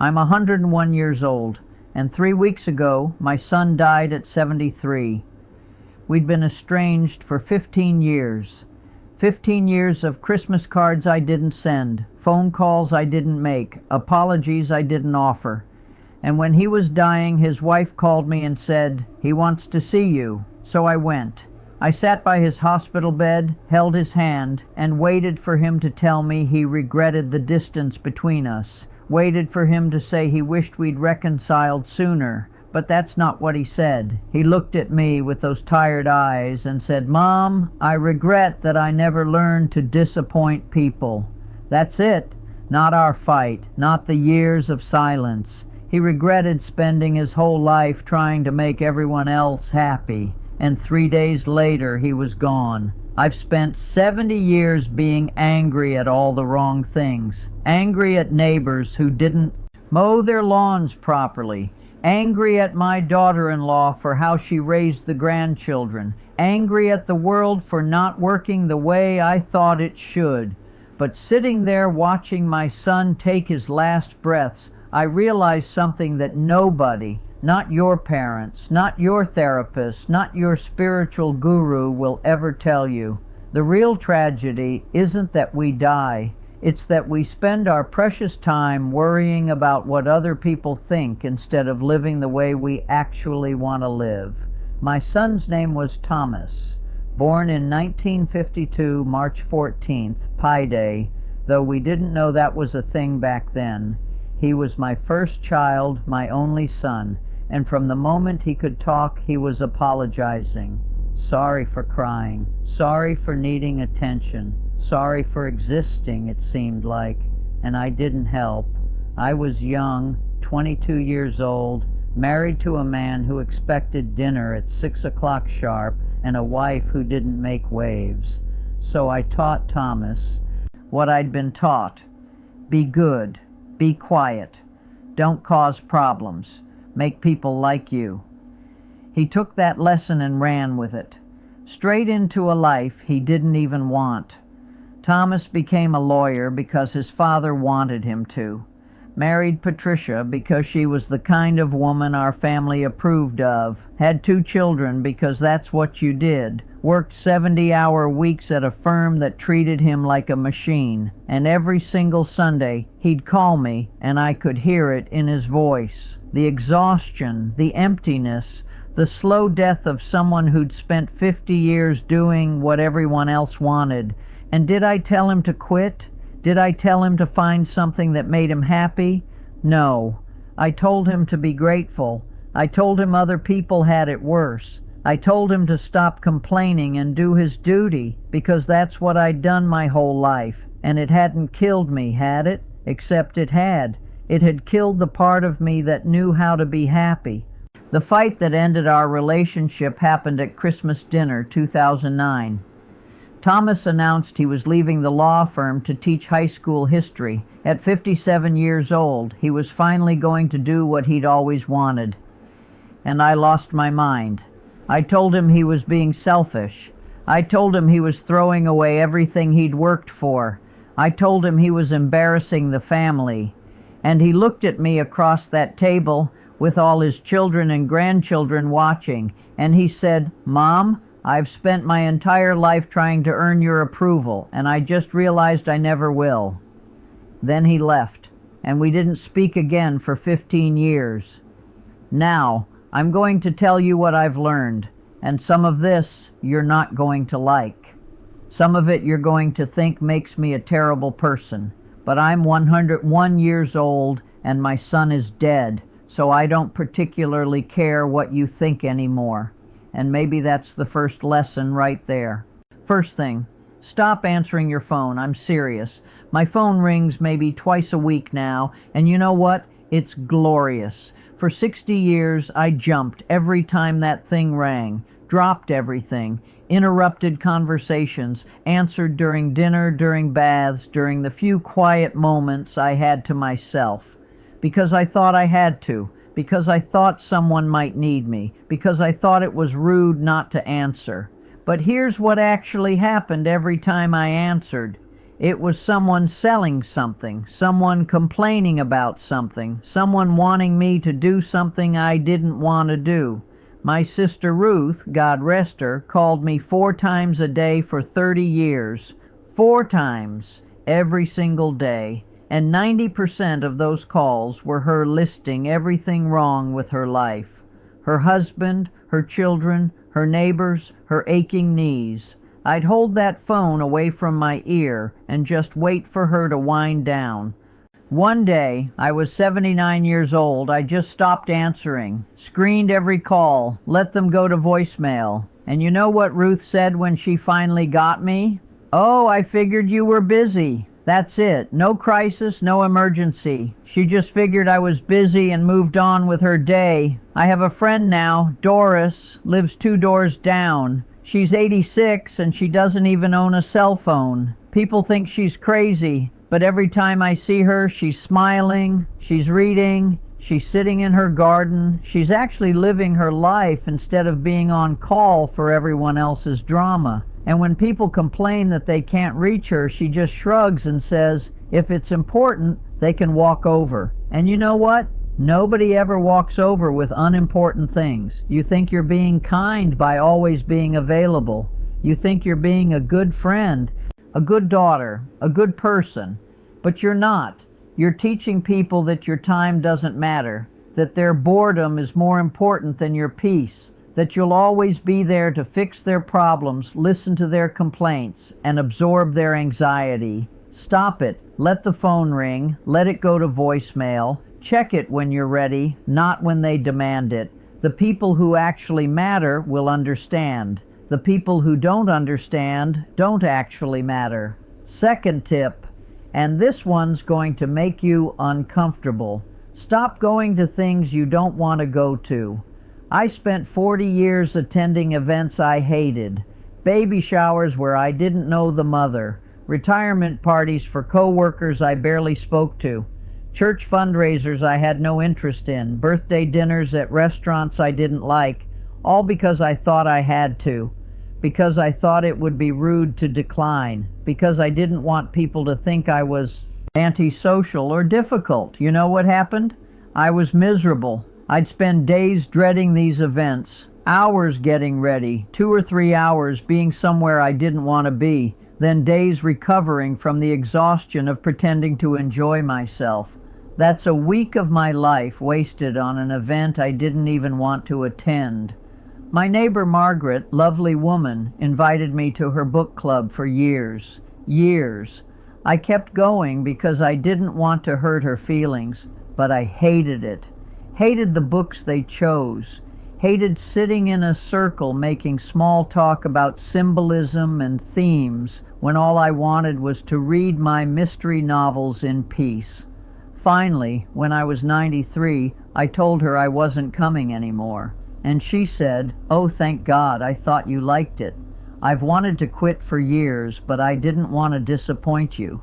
I'm 101 years old, and 3 weeks ago my son died at 73. We'd been estranged for 15 years. 15 years of Christmas cards I didn't send, phone calls I didn't make, apologies I didn't offer. And when he was dying, his wife called me and said, "He wants to see you." So I went. I sat by his hospital bed, held his hand, and waited for him to tell me he regretted the distance between us. Waited for him to say he wished we'd reconciled sooner, but that's not what he said. He looked at me with those tired eyes and said, "Mom, I regret that I never learned to disappoint people." That's it. Not our fight, not the years of silence. He regretted spending his whole life trying to make everyone else happy, and 3 days later he was gone. I've spent 70 years being angry at all the wrong things, angry at neighbors who didn't mow their lawns properly, angry at my daughter-in-law for how she raised the grandchildren, angry at the world for not working the way I thought it should. But sitting there watching my son take his last breaths, I realized something that nobody, not your parents, not your therapist, not your spiritual guru will ever tell you. The real tragedy isn't that we die. It's that we spend our precious time worrying about what other people think instead of living the way we actually want to live. My son's name was Thomas, born in 1952, March 14th, Pi Day, though we didn't know that was a thing back then. He was my first child, my only son, and from the moment he could talk, he was apologizing. Sorry for crying, sorry for needing attention, sorry for existing, it seemed like, and I didn't help. I was young, 22 years old, married to a man who expected dinner at 6 o'clock sharp and a wife who didn't make waves. So I taught Thomas what I'd been taught. Be good, be quiet, don't cause problems, make people like you. He took that lesson and ran with it, straight into a life he didn't even want. Thomas became a lawyer because his father wanted him to, married Patricia because she was the kind of woman our family approved of, had 2 children because that's what you did, worked 70-hour weeks at a firm that treated him like a machine, and every single Sunday he'd call me and I could hear it in his voice. The exhaustion, the emptiness, the slow death of someone who'd spent 50 years doing what everyone else wanted. And did I tell him to quit? Did I tell him to find something that made him happy? No. I told him to be grateful. I told him other people had it worse. I told him to stop complaining and do his duty, because that's what I'd done my whole life. And it hadn't killed me, had it? Except it had. It had killed the part of me that knew how to be happy. The fight that ended our relationship happened at Christmas dinner 2009. Thomas announced he was leaving the law firm to teach high school history. At 57 years old, he was finally going to do what he'd always wanted. And I lost my mind. I told him he was being selfish. I told him he was throwing away everything he'd worked for. I told him he was embarrassing the family. And he looked at me across that table with all his children and grandchildren watching, and he said, "Mom, I've spent my entire life trying to earn your approval, and I just realized I never will." Then he left, and we didn't speak again for 15 years. Now, I'm going to tell you what I've learned, and some of this you're not going to like. Some of it you're going to think makes me a terrible person, but I'm 101 years old, and my son is dead, so I don't particularly care what you think anymore. And maybe that's the first lesson right there. First thing, stop answering your phone. I'm serious. My phone rings maybe twice a week now, and you know what? It's glorious. For 60 years, I jumped every time that thing rang, dropped everything, interrupted conversations, answered during dinner, during baths, during the few quiet moments I had to myself. Because I thought I had to. Because I thought someone might need me, because I thought it was rude not to answer. But here's what actually happened every time I answered. It was someone selling something, someone complaining about something, someone wanting me to do something I didn't want to do. My sister Ruth, God rest her, called me 4 times a day for 30 years. 4 times every single day. And 90% of those calls were her listing everything wrong with her life. Her husband, her children, her neighbors, her aching knees. I'd hold that phone away from my ear and just wait for her to wind down. One day, I was 79 years old, I just stopped answering, screened every call, let them go to voicemail. And you know what Ruth said when she finally got me? "Oh, I figured you were busy." That's it. No crisis, no emergency. She just figured I was busy and moved on with her day. I have a friend now, Doris, lives 2 doors down. She's 86 and she doesn't even own a cell phone. People think she's crazy, but every time I see her, she's smiling, she's reading, she's sitting in her garden. She's actually living her life instead of being on call for everyone else's drama. And when people complain that they can't reach her, she just shrugs and says, if it's important, they can walk over. And you know what? Nobody ever walks over with unimportant things. You think you're being kind by always being available. You think you're being a good friend, a good daughter, a good person. But you're not. You're teaching people that your time doesn't matter, that their boredom is more important than your peace, that you'll always be there to fix their problems, listen to their complaints, and absorb their anxiety. Stop it. Let the phone ring. Let it go to voicemail. Check it when you're ready, not when they demand it. The people who actually matter will understand. The people who don't understand don't actually matter. Second tip, and this one's going to make you uncomfortable. Stop going to things you don't want to go to. I spent 40 years attending events I hated, baby showers where I didn't know the mother, retirement parties for co-workers I barely spoke to, church fundraisers I had no interest in, birthday dinners at restaurants I didn't like, all because I thought I had to, because I thought it would be rude to decline, because I didn't want people to think I was antisocial or difficult. You know what happened? I was miserable. I'd spend days dreading these events, hours getting ready, 2 or 3 hours being somewhere I didn't want to be, then days recovering from the exhaustion of pretending to enjoy myself. That's a week of my life wasted on an event I didn't even want to attend. My neighbor Margaret, lovely woman, invited me to her book club for years. I kept going because I didn't want to hurt her feelings, but I hated it. Hated the books they chose, hated sitting in a circle making small talk about symbolism and themes when all I wanted was to read my mystery novels in peace. Finally, when I was 93, I told her I wasn't coming anymore, and she said, "Oh, thank God, I thought you liked it. I've wanted to quit for years, but I didn't want to disappoint you."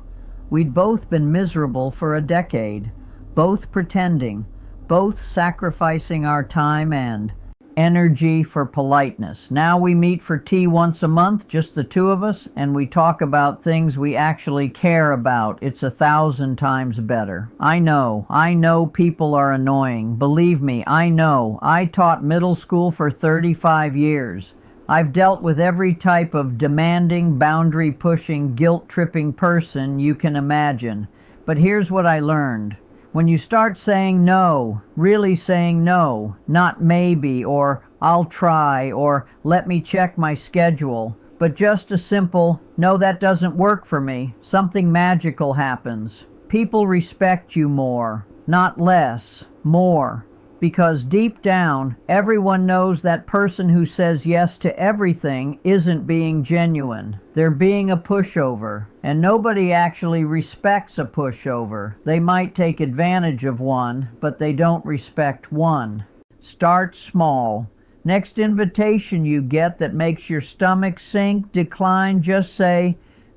We'd both been miserable for a decade, both pretending, both sacrificing our time and energy for politeness. Now we meet for tea once a month, just the 2 of us, and we talk about things we actually care about. It's 1,000 times better. I know people are annoying. Believe me, I know. I taught middle school for 35 years. I've dealt with every type of demanding, boundary-pushing, guilt-tripping person you can imagine. But here's what I learned. When you start saying no, really saying no, not maybe or I'll try or let me check my schedule, but just a simple, no, that doesn't work for me, something magical happens. People respect you more, not less, more. Because deep down, everyone knows that person who says yes to everything isn't being genuine. They're being a pushover. And nobody actually respects a pushover. They might take advantage of one, but they don't respect one. Start small. Next invitation you get that makes your stomach sink, decline, just say,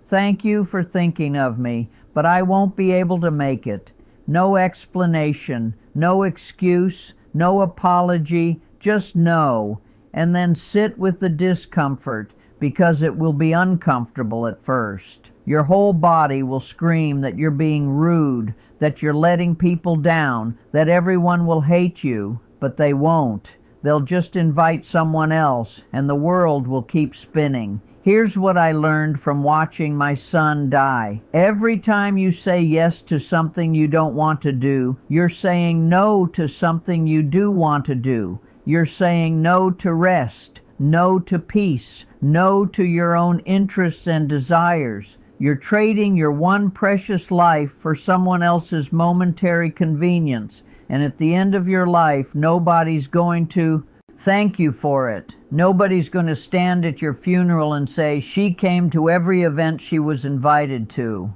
"Thank you for thinking of me, but I won't be able to make it." No explanation, no excuse, no apology, just no. And then sit with the discomfort, because it will be uncomfortable at first. Your whole body will scream that you're being rude, that you're letting people down, that everyone will hate you, but they won't. They'll just invite someone else, and the world will keep spinning. Here's what I learned from watching my son die. Every time you say yes to something you don't want to do, you're saying no to something you do want to do. You're saying no to rest, no to peace, no to your own interests and desires. You're trading your one precious life for someone else's momentary convenience, and at the end of your life, nobody's going to thank you for it. Nobody's going to stand at your funeral and say, she came to every event she was invited to.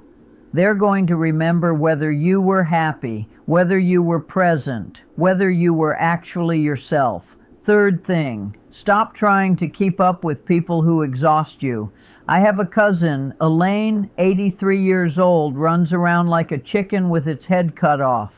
They're going to remember whether you were happy, whether you were present, whether you were actually yourself. Third thing, stop trying to keep up with people who exhaust you. I have a cousin, Elaine, 83 years old, runs around like a chicken with its head cut off.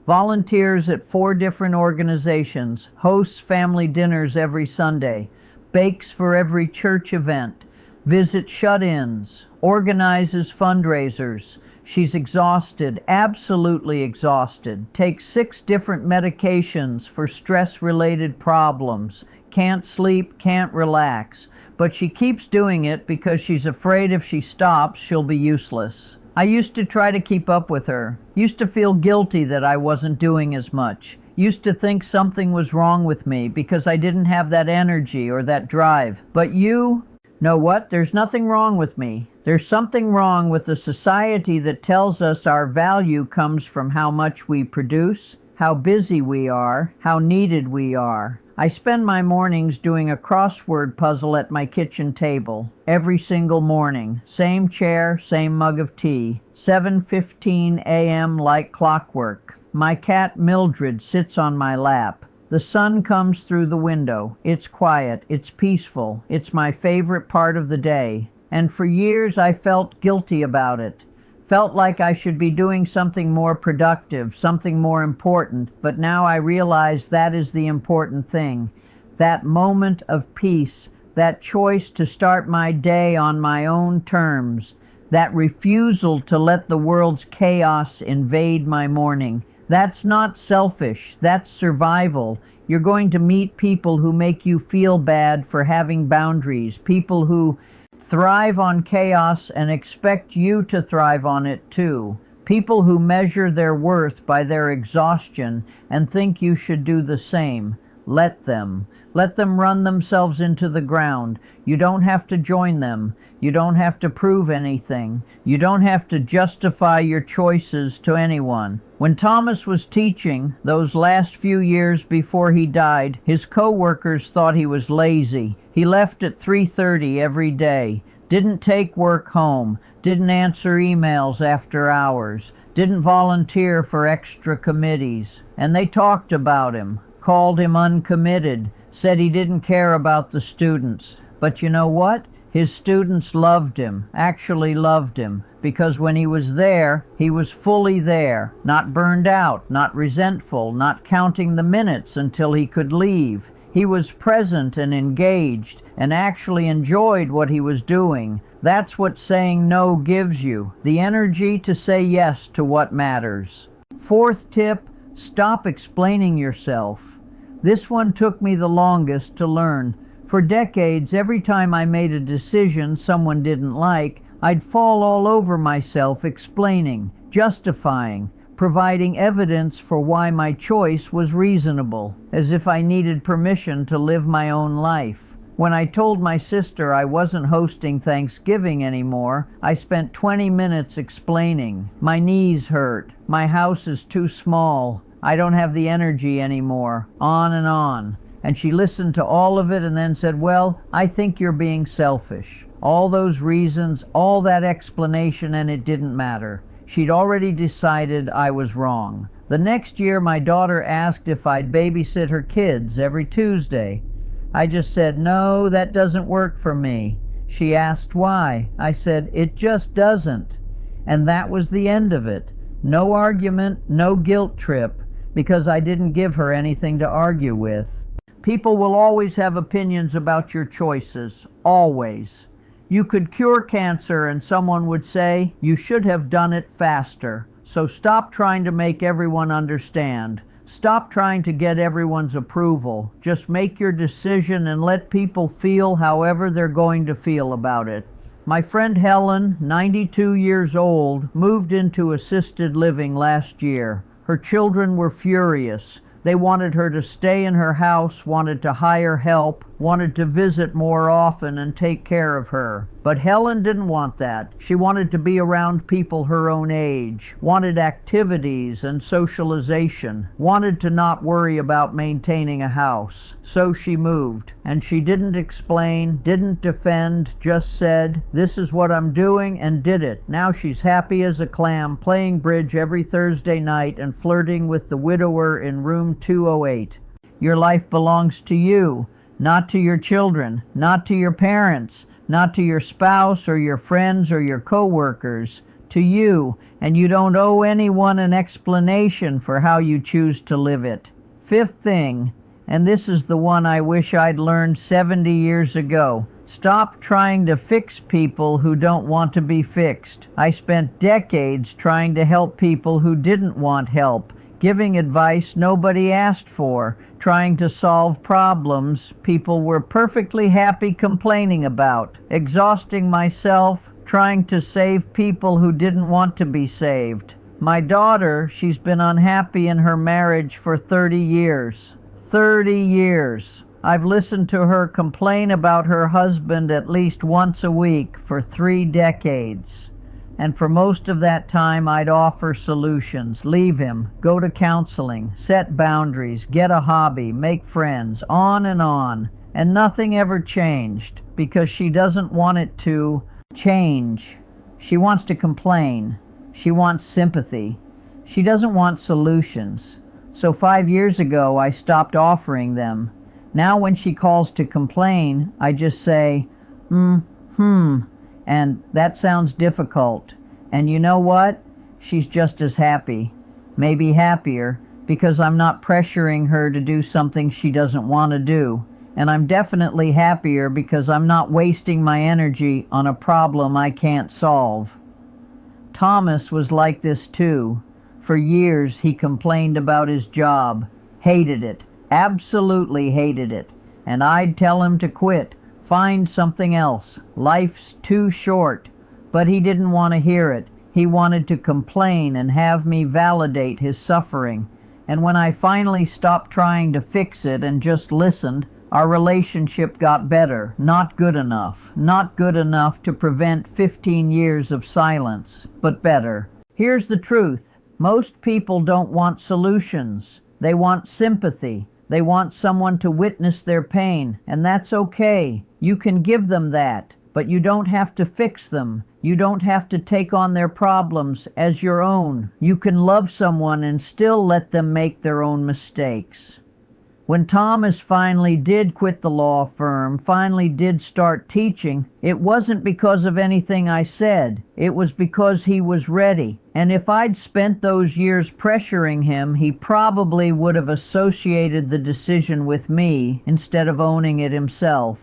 Volunteers at 4 different organizations, hosts family dinners every Sunday, bakes for every church event, visits shut-ins, organizes fundraisers. She's exhausted, absolutely exhausted, takes 6 different medications for stress-related problems, can't sleep, can't relax. But she keeps doing it because she's afraid if she stops, she'll be useless. I used to try to keep up with her. Used to feel guilty that I wasn't doing as much. Used to think something was wrong with me because I didn't have that energy or that drive. But you know what? There's nothing wrong with me. There's something wrong with the society that tells us our value comes from how much we produce, how busy we are, how needed we are. I spend my mornings doing a crossword puzzle at my kitchen table. Every single morning. Same chair, same mug of tea. 7:15 a.m. like clockwork. My cat Mildred sits on my lap. The sun comes through the window. It's quiet. It's peaceful. It's my favorite part of the day. And for years I felt guilty about it. Felt like I should be doing something more productive, something more important, but now I realize that is the important thing. That moment of peace, that choice to start my day on my own terms, that refusal to let the world's chaos invade my morning. That's not selfish, that's survival. You're going to meet people who make you feel bad for having boundaries, people who thrive on chaos and expect you to thrive on it too. People who measure their worth by their exhaustion and think you should do the same. Let them. Let them run themselves into the ground. You don't have to join them. You don't have to prove anything. You don't have to justify your choices to anyone. When Thomas was teaching, those last few years before he died, his co-workers thought he was lazy. He left at 3:30 every day, didn't take work home, didn't answer emails after hours, didn't volunteer for extra committees. And they talked about him, called him uncommitted, said he didn't care about the students. But you know what? His students loved him, actually loved him, because when he was there, he was fully there, not burned out, not resentful, not counting the minutes until he could leave. He was present and engaged and actually enjoyed what he was doing. That's what saying no gives you, the energy to say yes to what matters. Fourth tip, stop explaining yourself. This one took me the longest to learn. For decades, every time I made a decision someone didn't like, I'd fall all over myself explaining, justifying, providing evidence for why my choice was reasonable, as if I needed permission to live my own life. When I told my sister I wasn't hosting Thanksgiving anymore, I spent 20 minutes explaining. My knees hurt. My house is too small. I don't have the energy anymore. On and on. And she listened to all of it and then said, well, I think you're being selfish. All those reasons, all that explanation, and it didn't matter. She'd already decided I was wrong. The next year, my daughter asked if I'd babysit her kids every Tuesday. I just said, no, that doesn't work for me. She asked why. I said, it just doesn't. And that was the end of it. No argument, no guilt trip, because I didn't give her anything to argue with. People will always have opinions about your choices. Always. You could cure cancer, and someone would say, you should have done it faster. So stop trying to make everyone understand. Stop trying to get everyone's approval. Just make your decision and let people feel however they're going to feel about it. My friend Helen, 92 years old, moved into assisted living last year. Her children were furious. They wanted her to stay in her house, wanted to hire help, wanted to visit more often and take care of her. But Helen didn't want that. She wanted to be around people her own age, wanted activities and socialization, wanted to not worry about maintaining a house. So she moved, and she didn't explain, didn't defend, just said, "This is what I'm doing," and did it. Now she's happy as a clam, playing bridge every Thursday night and flirting with the widower in room 208. Your life belongs to you, not to your children, not to your parents, not to your spouse or your friends or your co-workers, to you, and you don't owe anyone an explanation for how you choose to live it. Fifth thing, and this is the one I wish I'd learned 70 years ago. Stop trying to fix people who don't want to be fixed. I spent decades trying to help people who didn't want help, giving advice nobody asked for, trying to solve problems people were perfectly happy complaining about, exhausting myself, trying to save people who didn't want to be saved. My daughter, she's been unhappy in her marriage for 30 years. 30 years. I've listened to her complain about her husband at least once a week for 3 decades. And for most of that time, I'd offer solutions. Leave him, go to counseling, set boundaries, get a hobby, make friends, on. And nothing ever changed, because she doesn't want it to change. She wants to complain. She wants sympathy. She doesn't want solutions. So 5 years ago, I stopped offering them. Now when she calls to complain, I just say, and that sounds difficult. And you know what? She's just as happy, maybe happier, because I'm not pressuring her to do something she doesn't want to do. And I'm definitely happier because I'm not wasting my energy on a problem I can't solve. Thomas was like this too. For years he complained about his job, hated it, absolutely hated it. And I'd tell him to quit. Find something else. Life's too short. But he didn't want to hear it. He wanted to complain and have me validate his suffering. And when I finally stopped trying to fix it and just listened, our relationship got better. Not good enough. Not good enough to prevent 15 years of silence, but better. Here's the truth. Most people don't want solutions. They want sympathy. They want someone to witness their pain, and that's okay. You can give them that, but you don't have to fix them. You don't have to take on their problems as your own. You can love someone and still let them make their own mistakes. When Thomas finally did quit the law firm, finally did start teaching, it wasn't because of anything I said. It was because he was ready. And if I'd spent those years pressuring him, he probably would have associated the decision with me instead of owning it himself.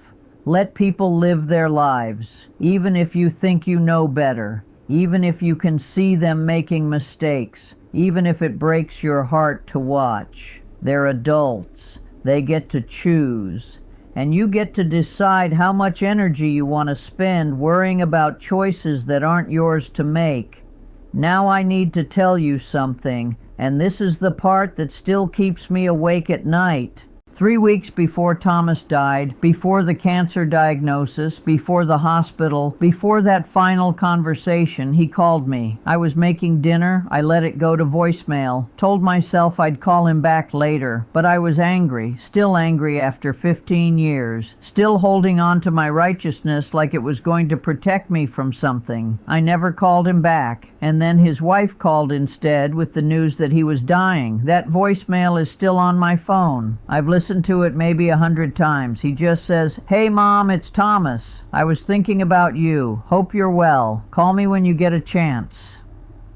Let people live their lives, even if you think you know better, even if you can see them making mistakes, even if it breaks your heart to watch. They're adults. They get to choose. And you get to decide how much energy you want to spend worrying about choices that aren't yours to make. Now I need to tell you something, and this is the part that still keeps me awake at night. 3 weeks before Thomas died, before the cancer diagnosis, before the hospital, before that final conversation, he called me. I was making dinner. I let it go to voicemail. Told myself I'd call him back later. But I was angry, still angry after 15 years, still holding on to my righteousness like it was going to protect me from something. I never called him back. And then his wife called instead with the news that he was dying. That voicemail is still on my phone. I've listened to it maybe 100 times. He just says, "Hey Mom, it's Thomas. I was thinking about you. Hope you're well. Call me when you get a chance."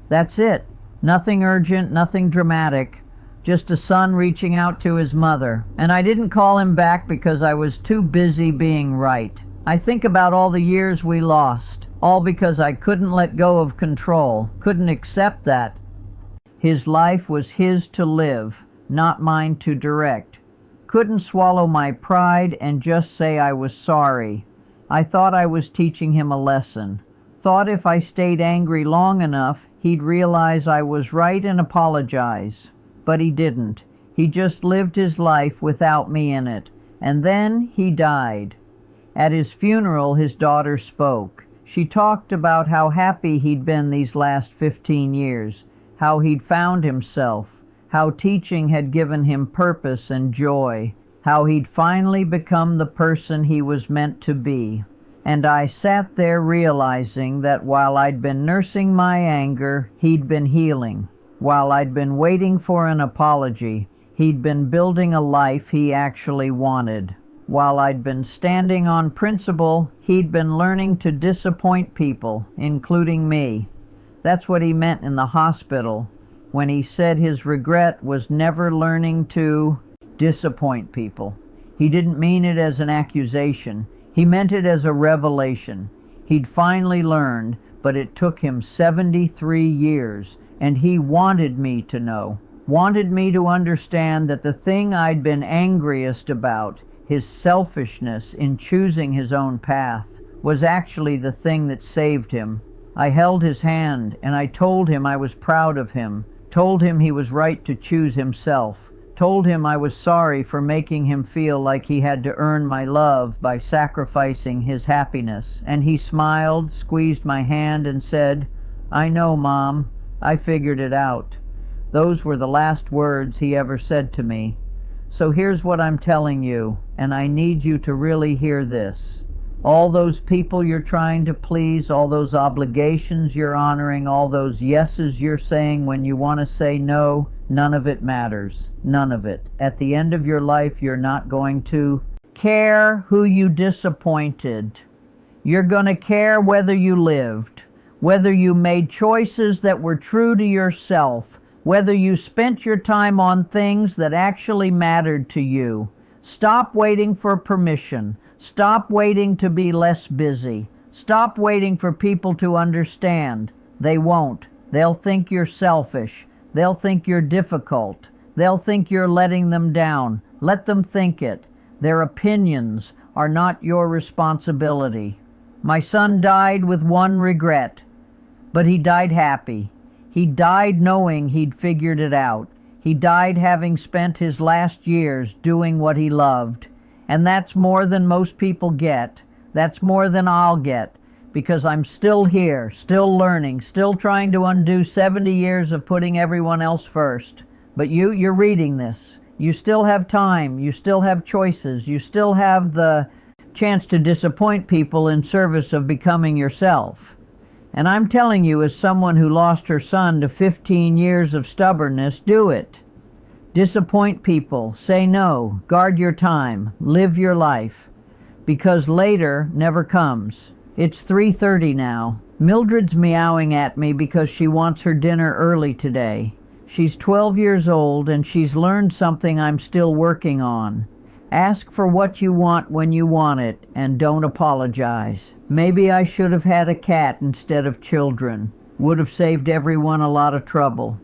That's it. Nothing urgent, nothing dramatic. Just a son reaching out to his mother. And I didn't call him back because I was too busy being right. I think about all the years we lost, all because I couldn't let go of control, couldn't accept that his life was his to live, not mine to direct. Couldn't swallow my pride and just say I was sorry. I thought I was teaching him a lesson. Thought if I stayed angry long enough, he'd realize I was right and apologize. But he didn't. He just lived his life without me in it. And then he died. At his funeral, his daughter spoke. She talked about how happy he'd been these last 15 years, how he'd found himself, how teaching had given him purpose and joy, how he'd finally become the person he was meant to be. And I sat there realizing that while I'd been nursing my anger, he'd been healing. While I'd been waiting for an apology, he'd been building a life he actually wanted. While I'd been standing on principle, he'd been learning to disappoint people, including me. That's what he meant in the hospital when he said his regret was never learning to disappoint people. He didn't mean it as an accusation. He meant it as a revelation. He'd finally learned, but it took him 73 years, and he wanted me to know, wanted me to understand that the thing I'd been angriest about, his selfishness in choosing his own path, was actually the thing that saved him. I held his hand, and I told him I was proud of him, told him he was right to choose himself, told him I was sorry for making him feel like he had to earn my love by sacrificing his happiness. And he smiled, squeezed my hand, and said, "I know, Mom. I figured it out." Those were the last words he ever said to me. So here's what I'm telling you, and I need you to really hear this. All those people you're trying to please, all those obligations you're honoring, all those yeses you're saying when you want to say no, none of it matters. None of it. At the end of your life, you're not going to care who you disappointed. You're going to care whether you lived, whether you made choices that were true to yourself, whether you spent your time on things that actually mattered to you. Stop waiting for permission. Stop waiting to be less busy. Stop waiting for people to understand. They won't. They'll think you're selfish. They'll think you're difficult. They'll think you're letting them down. Let them think it. Their opinions are not your responsibility. My son died with one regret, but he died happy. He died knowing he'd figured it out. He died having spent his last years doing what he loved. And that's more than most people get. That's more than I'll get, because I'm still here, still learning, still trying to undo 70 years of putting everyone else first. But you're reading this. You still have time. You still have choices. You still have the chance to disappoint people in service of becoming yourself. And I'm telling you, as someone who lost her son to 15 years of stubbornness, do it. Disappoint people, say no, guard your time, live your life, because later never comes. It's 3:30 now. Mildred's meowing at me because she wants her dinner early today. She's 12 years old and she's learned something I'm still working on. Ask for what you want when you want it, and don't apologize. Maybe I should have had a cat instead of children. Would have saved everyone a lot of trouble.